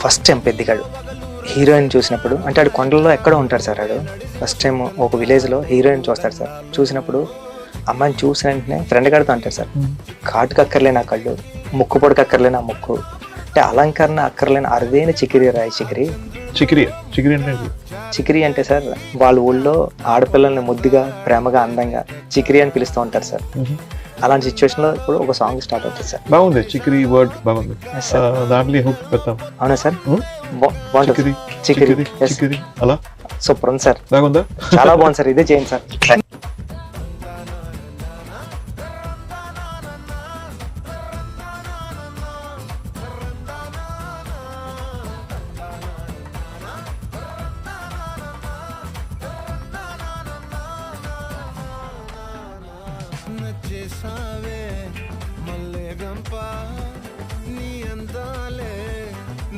First time పెద్దిగాడు heroine చూసినప్పుడు, అంటే ఆడు కొండల్లో ఎక్కడో ఉంటాడు సార్. ఆడు ఫస్ట్ టైం ఒక విలేజ్లో హీరోయిన్ చూస్తాడు సార్. చూసినప్పుడు అమ్మాయిని చూసిన వెంటనే ఫ్రెండ్ గారితో అంటాడు సార్, కాటుకు అక్కర్లేని ఆ కళ్ళు, ముక్కు పొడికి అక్కర్లేని ఆ ముక్కు, అంటే అలంకరణ అక్కర్లేని అరుదైన చికిరి రాయి చికిరి. చికిరి అంటే సార్ వాళ్ళ ఊళ్ళో ఆడపిల్లల్ని ముద్దుగా ప్రేమగా అందంగా చికిరి అని పిలుస్తూ ఉంటారు సార్. అలాంటి సిచ్యువేషన్ లో ఇప్పుడు ఒక సాంగ్ స్టార్ట్ అవుతుంది సార్. బాగుంది చికిరి వర్డ్ బాగుంది. దాంట్లో హుక్ పెడతాం. అవునా సార్? బాగుంటుంది చికిరి అలా సూపర్ ఉంది సార్. బాగుందా? చాలా బాగుంది సార్. ఇదే చేయండి సార్. నచ్చేసావే మల్లె గంప నీ అందాలే